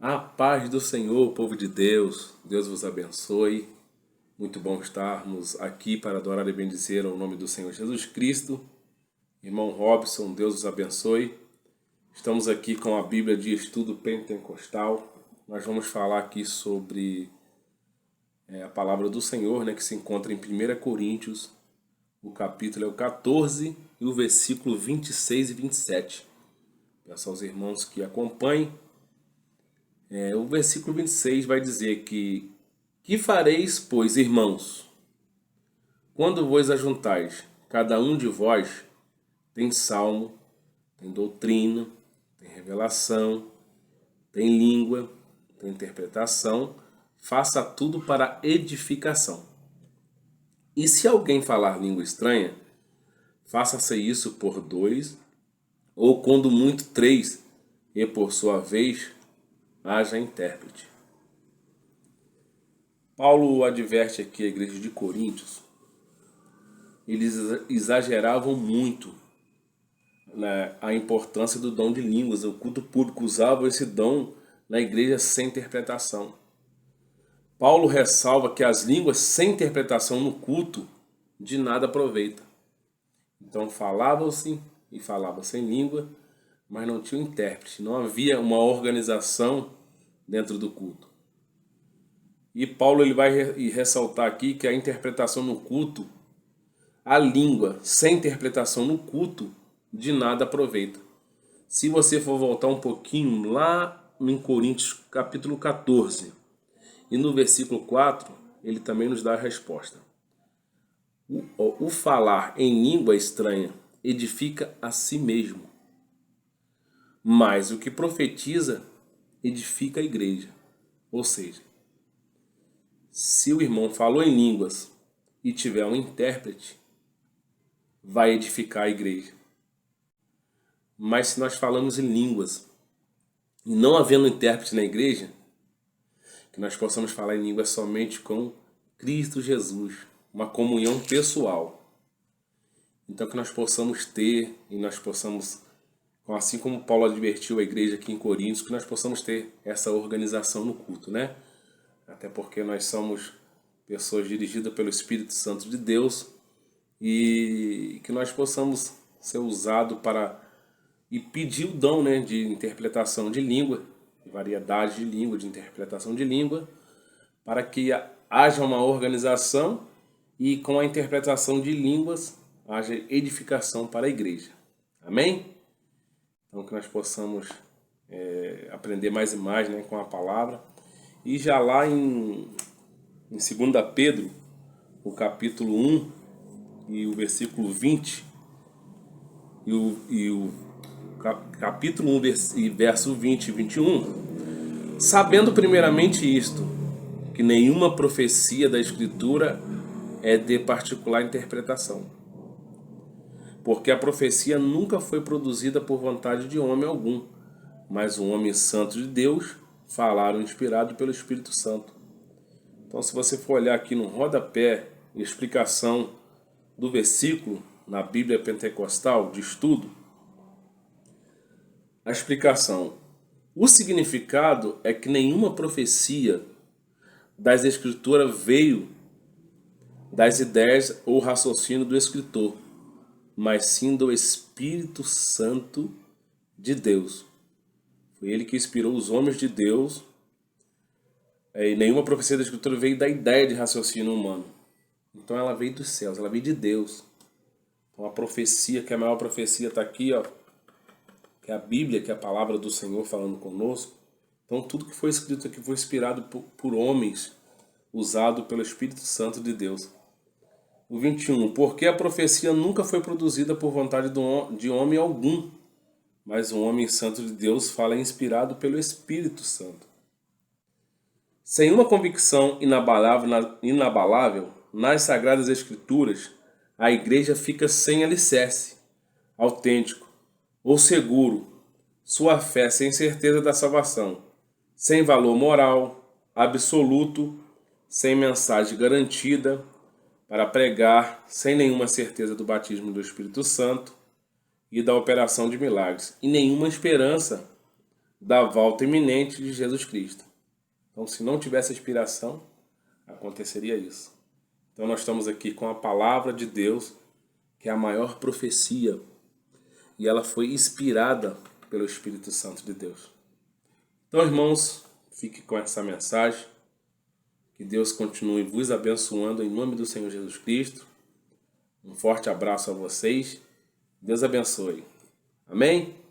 A paz do Senhor, povo de Deus, Deus vos abençoe. Muito bom estarmos aqui para adorar e bendizer o nome do Senhor Jesus Cristo. Irmão Robson, Deus vos abençoe. Estamos aqui com a Bíblia de Estudo Pentecostal. Nós vamos falar aqui sobre a palavra do Senhor, que se encontra em 1 Coríntios. O capítulo é o 14 e o versículo 26 e 27. Peço aos irmãos que acompanhem. O versículo 26 vai dizer que fareis, pois, irmãos, quando vos ajuntais? Cada um de vós tem salmo, tem doutrina, tem revelação, tem língua, tem interpretação, faça tudo para edificação. E se alguém falar língua estranha, faça-se isso por 2, ou quando muito 3, e por sua vez haja intérprete. Paulo adverte aqui a igreja de Coríntios. Eles exageravam muito a importância do dom de línguas. O culto público usava esse dom na igreja sem interpretação. Paulo ressalva que as línguas sem interpretação no culto de nada aproveita. Então falavam-se e falavam sem língua, mas não tinha um intérprete, não havia uma organização dentro do culto. E Paulo ele vai ressaltar aqui que a interpretação no culto, a língua sem interpretação no culto, de nada aproveita. Se você for voltar um pouquinho lá em Coríntios capítulo 14 e no versículo 4, ele também nos dá a resposta. O falar em língua estranha edifica a si mesmo, mas o que profetiza edifica a igreja. Ou seja, se o irmão falou em línguas e tiver um intérprete, vai edificar a igreja. Mas se nós falamos em línguas e não havendo intérprete na igreja, que nós possamos falar em línguas somente com Cristo Jesus, uma comunhão pessoal. Então que nós possamos ter e nós possamos, assim como Paulo advertiu a igreja aqui em Coríntios, que nós possamos ter essa organização no culto, Até porque nós somos pessoas dirigidas pelo Espírito Santo de Deus e que nós possamos ser usados para e pedir o dom de interpretação de língua, de variedade de língua, de interpretação de língua, para que haja uma organização e com a interpretação de línguas haja edificação para a igreja. Amém? Então que nós possamos aprender mais e mais com a palavra. E já lá em 2 Pedro, o capítulo 1 e o versículo 20, e o capítulo 1 e verso 20 e 21, sabendo primeiramente isto, que nenhuma profecia da Escritura é de particular interpretação, porque a profecia nunca foi produzida por vontade de homem algum, mas um homem santo de Deus falaram inspirado pelo Espírito Santo. Então, se você for olhar aqui no rodapé, explicação do versículo na Bíblia Pentecostal de estudo, a explicação: o significado é que nenhuma profecia das Escrituras veio das ideias ou raciocínio do escritor, mas sim do Espírito Santo de Deus. Foi ele que inspirou os homens de Deus. E nenhuma profecia da Escritura veio da ideia de raciocínio humano. Então ela veio dos céus, ela veio de Deus. Então a profecia, que a maior profecia está aqui, que é a Bíblia, que é a palavra do Senhor falando conosco. Então tudo que foi escrito aqui foi inspirado por homens, usado pelo Espírito Santo de Deus. O 21, porque a profecia nunca foi produzida por vontade de homem algum, mas um homem santo de Deus fala inspirado pelo Espírito Santo. Sem uma convicção inabalável nas Sagradas Escrituras, a igreja fica sem alicerce autêntico ou seguro, sua fé sem certeza da salvação, sem valor moral absoluto, sem mensagem garantida para pregar, sem nenhuma certeza do batismo do Espírito Santo e da operação de milagres, e nenhuma esperança da volta iminente de Jesus Cristo. Então, se não tivesse inspiração, aconteceria isso. Então, nós estamos aqui com a palavra de Deus, que é a maior profecia, e ela foi inspirada pelo Espírito Santo de Deus. Então, irmãos, fique com essa mensagem. Que Deus continue vos abençoando em nome do Senhor Jesus Cristo. Um forte abraço a vocês. Deus abençoe. Amém?